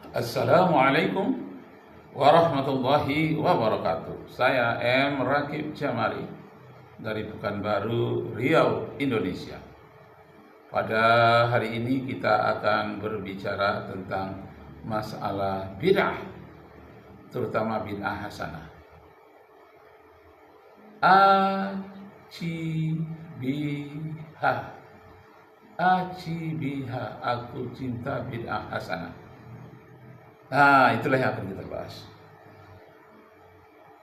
Assalamualaikum warahmatullahi wabarakatuh. Saya M. Rakib Jamali dari Pekanbaru, Riau, Indonesia. Pada hari ini kita akan berbicara tentang masalah bid'ah, terutama bid'ah hasanah. Acibiha, aku cinta bid'ah hasanah. Nah, itulah yang akan kita bahas.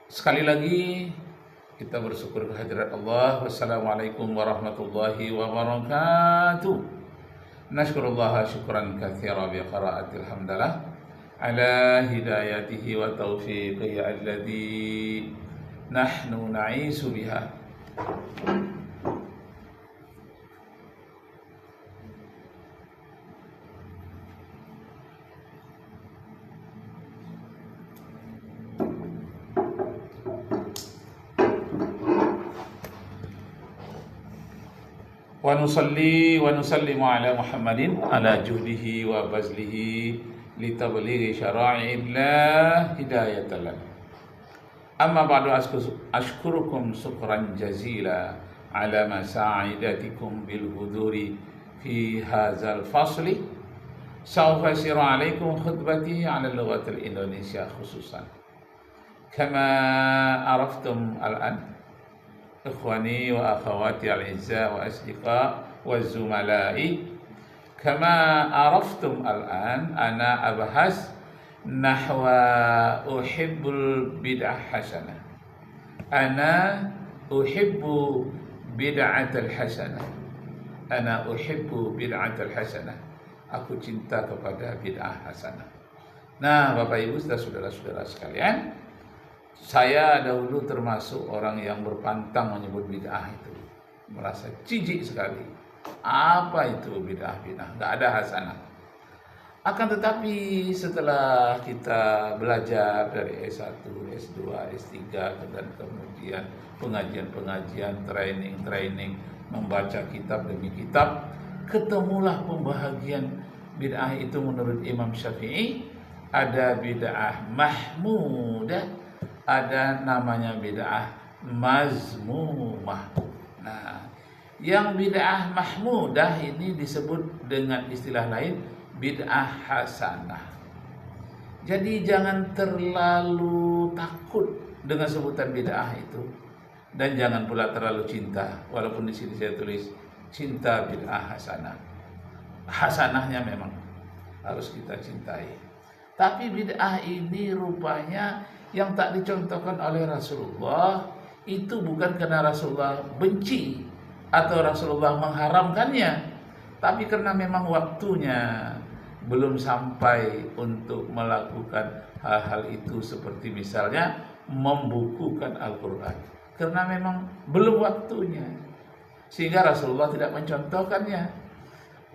Sekali lagi kita bersyukur kehadirat Allah. Wassalamualaikum warahmatullahi wabarakatuh. Nashkurullah syukran katsira bi qiraatil hamdalah ala hidayatihi wa taufiqihi alladhi nahnu na'isu biha. Wa nusalli wa nusallimu ala Muhammadin ala juhdihi wa bazlihi li tablighi syara'illah hidayatan lana. Amma ba'du, ashkurukum syukran jazila ala masa'idatikum bil huduri fi hadzal fasli. Sawfa yasiru alaikum khutbati ala lughatil Indonesia khususan. Kama araftum al-an إخواني وأخواتي الأعزاء وأصدقاء والزملاء، كما عرفتم الآن أنا أبحث نحو أحب البدعة حسنة. أنا أحب بدعة الحسنة. أنا أحب بدعة الحسنة. Aku cinta kepada bid'ah hasanah. Nah, Bapak Ibu, saudara-saudara sekalian, saya dahulu termasuk orang yang berpantang menyebut bid'ah itu, merasa jijik sekali. Apa itu bid'ah? Nggak ada hasanah. Akan tetapi setelah kita belajar dari S1, S2, S3 dan kemudian pengajian-pengajian, training, membaca kitab demi kitab, ketemulah pembahagian bid'ah itu menurut Imam Syafi'i. Ada bid'ah mahmudah, ada namanya bid'ah mazmumah. Nah, yang bid'ah mahmudah ini disebut dengan istilah lain bid'ah hasanah. Jadi jangan terlalu takut dengan sebutan bid'ah itu, dan jangan pula terlalu cinta. Walaupun di sini saya tulis cinta bid'ah hasanah. Hasanahnya memang harus kita cintai. Tapi bid'ah ini rupanya yang tak dicontohkan oleh Rasulullah itu bukan karena Rasulullah benci atau Rasulullah mengharamkannya, tapi karena memang waktunya belum sampai untuk melakukan hal-hal itu, seperti misalnya membukukan Al-Quran, karena memang belum waktunya, sehingga Rasulullah tidak mencontohkannya.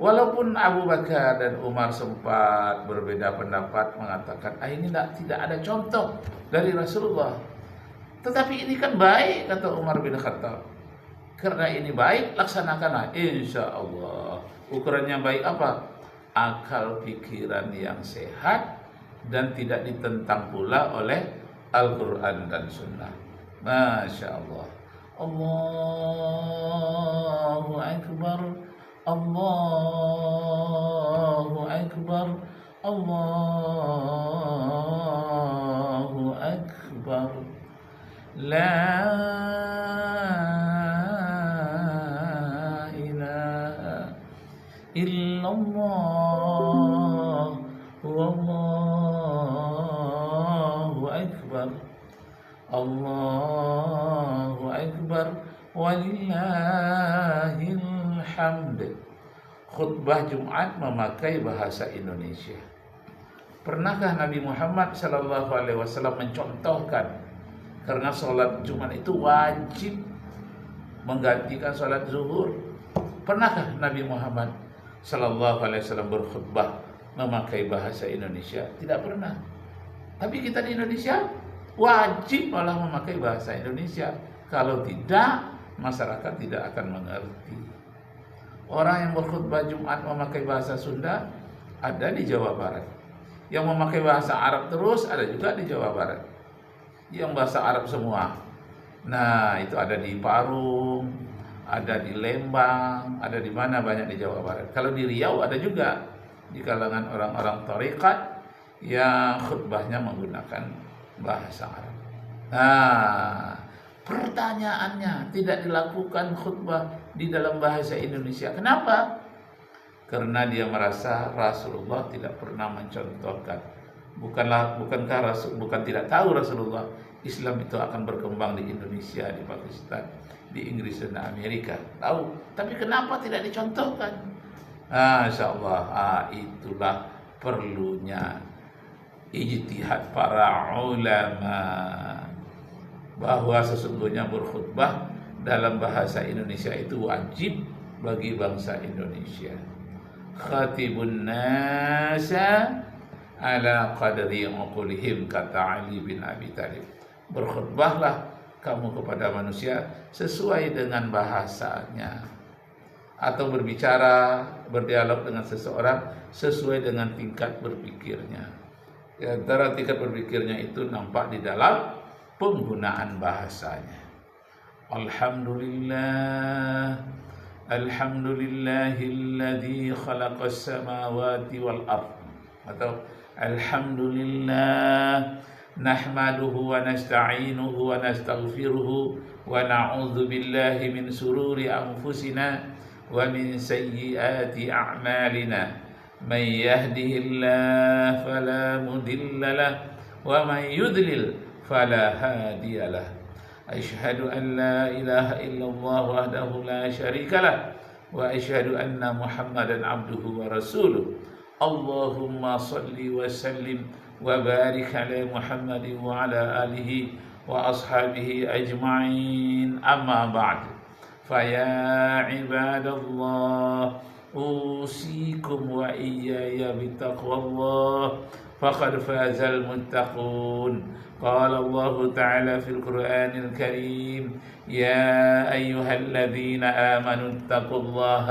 Walaupun Abu Bakar dan Umar sempat berbeda pendapat, mengatakan ini tidak ada contoh dari Rasulullah. Tetapi ini kan baik, kata Umar bin Khattab. Karena ini baik, laksanakanlah, insya Allah. Ukurannya baik apa? Akal pikiran yang sehat dan tidak ditentang pula oleh Al-Quran dan Sunnah. Masya Allah. Allahu Akbar. Allahu Akbar, Allahu Akbar, La ilaha illallah, Wallahu Akbar, Allahu Akbar, walillahil hamd. Khutbah Jumat memakai bahasa Indonesia. Pernahkah Nabi Muhammad SAW mencontohkan, karena sholat Jumat itu wajib menggantikan sholat zuhur? Pernahkah Nabi Muhammad SAW berkhutbah memakai bahasa Indonesia? Tidak pernah. Tapi kita di Indonesia wajib malah memakai bahasa Indonesia. Kalau tidak, masyarakat tidak akan mengerti. Orang yang berkhutbah Jumat memakai bahasa Sunda ada di Jawa Barat. Yang memakai bahasa Arab terus ada juga di Jawa Barat. Yang bahasa Arab semua. Nah, itu ada di Parung, ada di Lembang, ada di mana banyak di Jawa Barat. Kalau di Riau ada juga di kalangan orang-orang tarekat yang khutbahnya menggunakan bahasa Arab. Nah, pertanyaannya tidak dilakukan khutbah di dalam bahasa Indonesia. Kenapa? Karena dia merasa Rasulullah tidak pernah mencontohkan. Bukan tidak tahu Rasulullah Islam itu akan berkembang di Indonesia, di Pakistan, di Inggris dan Amerika. Tahu, tapi kenapa tidak dicontohkan? Insyaallah, itulah perlunya ijtihad para ulama bahwa sesungguhnya berkhutbah dalam bahasa Indonesia itu wajib bagi bangsa Indonesia. Khatibun nasa ala qadri uqulihim, kata Ali bin Abi Thalib. Berkhutbahlah kamu kepada manusia sesuai dengan bahasanya, atau berdialog dengan seseorang sesuai dengan tingkat berpikirnya. Di antara tingkat berpikirnya itu nampak di dalam penggunaan bahasanya. Alhamdulillahilladzi khalaqas samawati wal ardh, atau alhamdulillah nahmaduhu wa nasta'inuhu wa nastaghfiruhu wa na'udzu billahi min sururi anfusina wa min sayyiati a'malina man yahdihillahu fala mudilla lahu wa man yudlil fala hadiya lahu. Asyhadu an la ilaha illallah wahdahu la syarika lah wa asyhadu anna Muhammadan abduhu wa rasuluh. Allahumma salli wa sallim wa barik ala Muhammadin wa ala alihi wa ashabihi ajma'in. Amma ba'd. Faya ibadallah, usikum wa iyaya bitaqwallah, faqad fazal muttaqun. قال الله تعالى في القرآن الكريم يا أيها الذين آمنوا اتقوا الله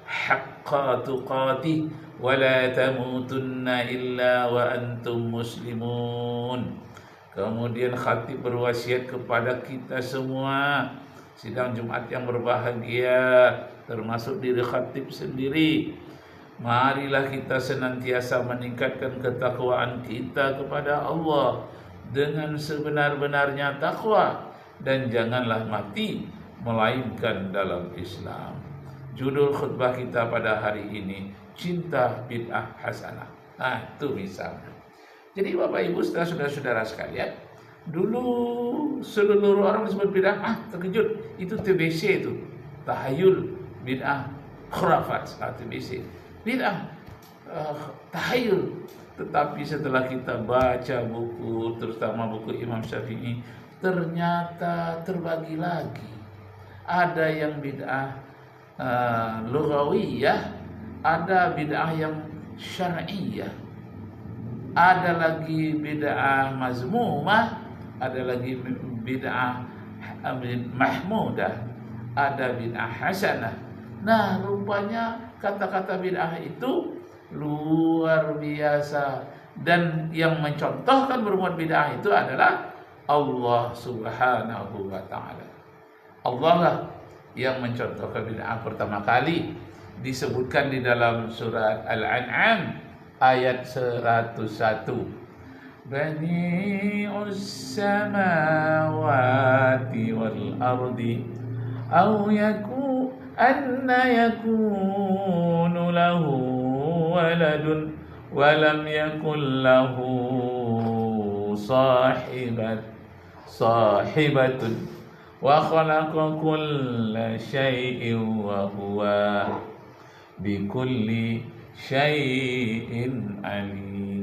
حق تقاته ولا تموتن إلا وأنتم مسلمون. Kemudian khatib berwasiat kepada kita semua, sidang Jumat yang berbahagia, termasuk diri khatib sendiri. Marilah kita senantiasa meningkatkan ketakwaan kita kepada Allah dengan sebenar-benarnya takwa, dan janganlah mati melainkan dalam Islam. Judul khutbah kita pada hari ini, cinta bid'ah hasanah. Itu misalnya. Jadi Bapak Ibu saudara-saudara sekalian, dulu seluruh orang disebut bid'ah, terkejut. Itu TBC itu, tahayul, bid'ah, khurafat, TBC. Bid'ah, tahayul. Tetapi setelah kita baca buku, terutama buku Imam Syafi'i, ternyata terbagi lagi. Ada yang bid'ah lughawiyah, ada bid'ah yang syar'iyyah, ada lagi bid'ah mazmumah, ada lagi bid'ah mahmudah, ada bid'ah hasanah. Nah, rupanya kata-kata bid'ah itu luar biasa, dan yang mencontohkan berbuat bid'ah itu adalah Allah Subhanahu wa taala. Allah lah yang mencontohkan bid'ah pertama kali, disebutkan di dalam surat Al-An'am ayat 101. Badi'us samawati wal ardi aw yakunu lahu waladun walam yakul lahu sahibatun wa khalaqa kulla syai'in wa huwa bikulli syai'in alim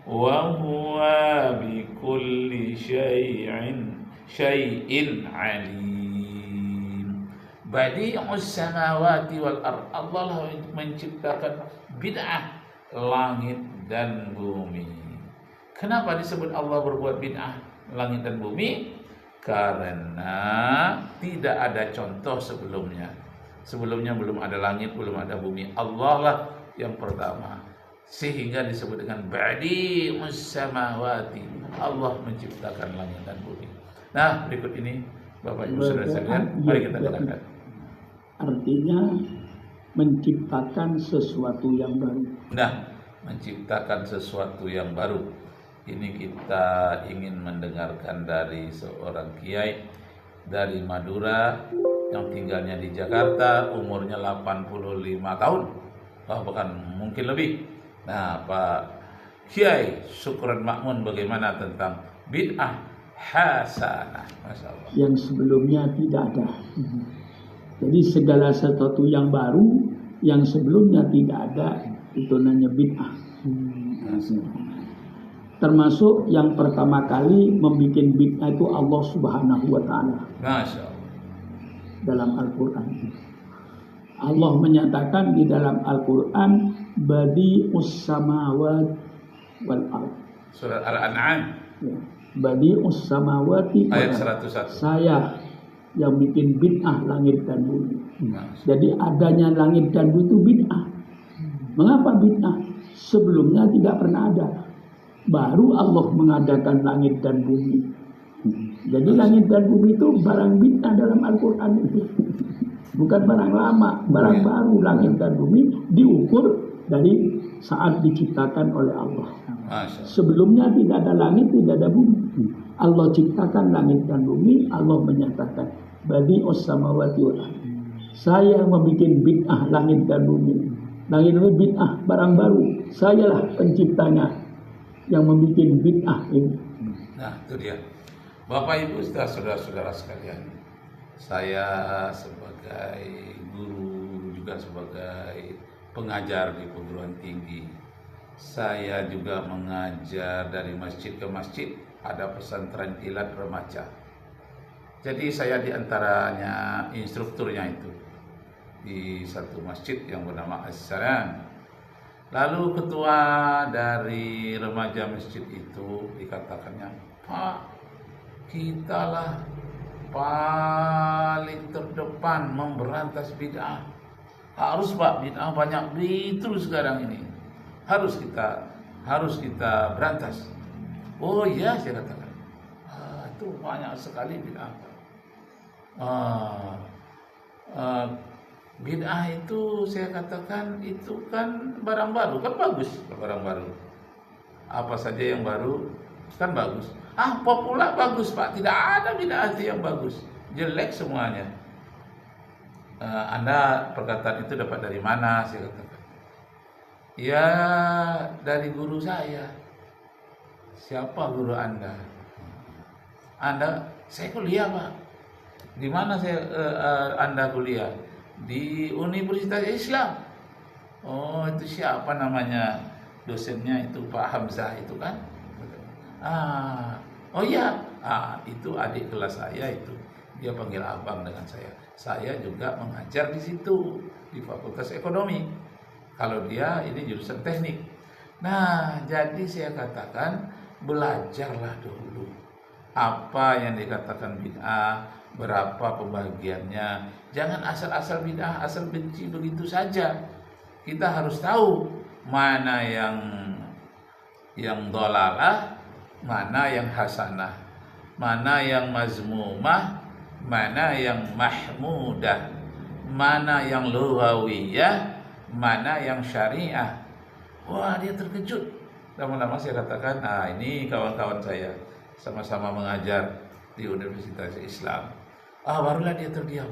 wa huwa bikulli syai'in alim. Badi'us samawati wal ard, Allah menciptakan bid'ah langit dan bumi. Kenapa disebut Allah berbuat bid'ah langit dan bumi? Karena tidak ada contoh sebelumnya. Sebelumnya belum ada langit, belum ada bumi. Allah lah yang pertama. sehingga disebut dengan badi'us samawati. Allah menciptakan langit dan bumi. Nah, berikut ini Bapak Ibu Saudara sekalian, mari kita dengarkan. Artinya menciptakan sesuatu yang baru. Nah, menciptakan sesuatu yang baru. Ini kita ingin mendengarkan dari seorang kiai dari Madura yang tinggalnya di Jakarta, umurnya 85 tahun, bahkan mungkin lebih. Nah, Pak Kiai Syukron Makmun, bagaimana tentang bid'ah hasanah? Masya Allah. Yang sebelumnya tidak ada. Jadi segala sesuatu yang baru yang sebelumnya tidak ada itu namanya bid'ah. Termasuk yang pertama kali membuat bid'ah itu Allah Subhanahu wa taala. Masya Allah. Dalam Al-Qur'an. Allah menyatakan di dalam Al-Qur'an badi'us samawati wal ardh. Surat Al-An'am. Ya. Badi'us samawati ayat 101. Saya yang bikin bid'ah langit dan bumi. Masya. Jadi adanya langit dan bumi itu bid'ah. Mengapa bid'ah? Sebelumnya tidak pernah ada. Baru Allah mengadakan langit dan bumi. Jadi langit dan bumi itu barang bid'ah dalam Al-Quran itu. Bukan barang lama, barang baru. Langit dan bumi diukur dari saat diciptakan oleh Allah. Sebelumnya tidak ada langit, tidak ada bumi. Allah ciptakan langit dan bumi. Allah menyatakan badi'us samawati wal ardh. Saya membuat bid'ah langit dan bumi. Langit dan bumi bid'ah, barang baru. Sayalah penciptanya yang membuat bid'ah ini. Nah, itu dia. Bapak Ibu saudara-saudara sekalian, saya sebagai guru juga sebagai pengajar di perguruan tinggi, saya juga mengajar dari masjid ke masjid, ada pesantren kilat remaja. Jadi saya diantaranya instrukturnya itu di satu masjid yang bernama As-Salam. Lalu ketua dari remaja masjid itu dikatakannya, Pak, kitalah paling terdepan memberantas bid'ah. Harus Pak, bid'ah banyak begitu sekarang ini. Harus kita berantas. Oh iya, saya katakan. Itu banyak sekali bid'ah. Bid'ah itu saya katakan itu kan barang baru, kan bagus barang baru. Apa saja yang baru kan bagus. Populer bagus Pak, tidak ada bid'ah itu yang bagus, jelek semuanya. Anda perkataan itu dapat dari mana? Saya katakan, ya dari guru saya. Siapa guru Anda? Saya kuliah Pak. Di mana Anda kuliah? Di Universitas Islam. Oh, itu siapa namanya? Dosennya itu Pak Hamzah itu kan? Oh iya, itu adik kelas saya itu. Dia panggil abang dengan saya. Saya juga mengajar di situ di Fakultas Ekonomi. Kalau dia ini jurusan teknik. Nah, jadi saya katakan belajarlah dulu apa yang dikatakan bid'ah, berapa pembagiannya. Jangan asal-asal bid'ah, asal benci begitu saja. Kita harus tahu mana yang dhalalah, mana yang hasanah, mana yang mazmumah, mana yang mahmudah, mana yang lughawiyah, mana yang syariah. Wah, dia terkejut. Lama-lama saya katakan, ini kawan-kawan saya sama-sama mengajar di Universitas Islam. Barulah dia terdiam.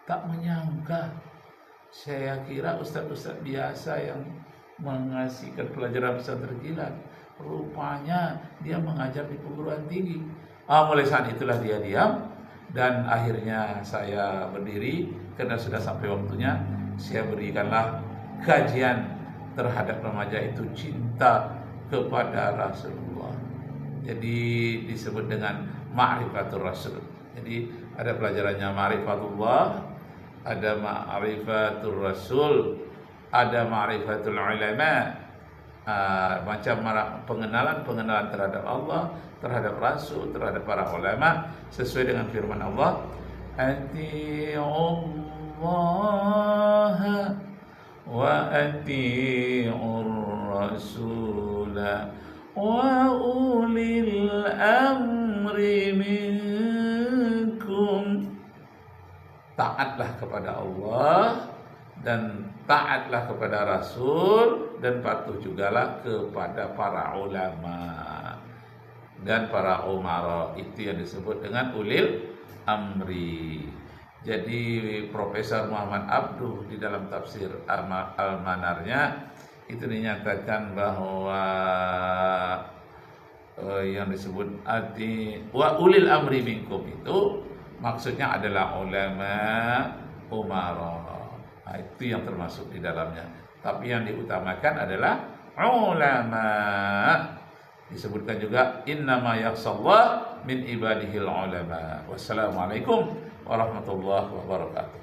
Tak menyangka. Saya kira ustaz-ustaz biasa yang mengasihkan pelajaran pesantren kilat. Rupanya dia mengajar di perguruan tinggi. Mulai saat itulah dia diam. Dan akhirnya saya berdiri. Karena sudah sampai waktunya. Saya berikanlah kajian terhadap remaja itu cinta kepada Rasulullah. Jadi disebut dengan ma'rifatul Rasul. Jadi ada pelajarannya ma'rifatullah, ada ma'rifatul Rasul, ada ma'rifatul ulama. Macam pengenalan terhadap Allah, terhadap Rasul, terhadap para ulama sesuai dengan firman Allah, ati'ullaha wa ati'ur rasula wa ulil amri minkum. Taatlah kepada Allah dan taatlah kepada Rasul dan patuh jugalah kepada para ulama dan para umara. Itu yang disebut dengan ulil amri. Jadi Profesor Muhammad Abduh di dalam tafsir Al-Manarnya itu dinyatakan bahwa yang disebut wa ulil amri minkum itu maksudnya adalah ulama, umara. Nah, itu yang termasuk di dalamnya. Tapi yang diutamakan adalah ulama. Disebutkan juga innama yakhshallah min ibadihil ulama. Wassalamualaikum warahmatullahi wabarakatuh.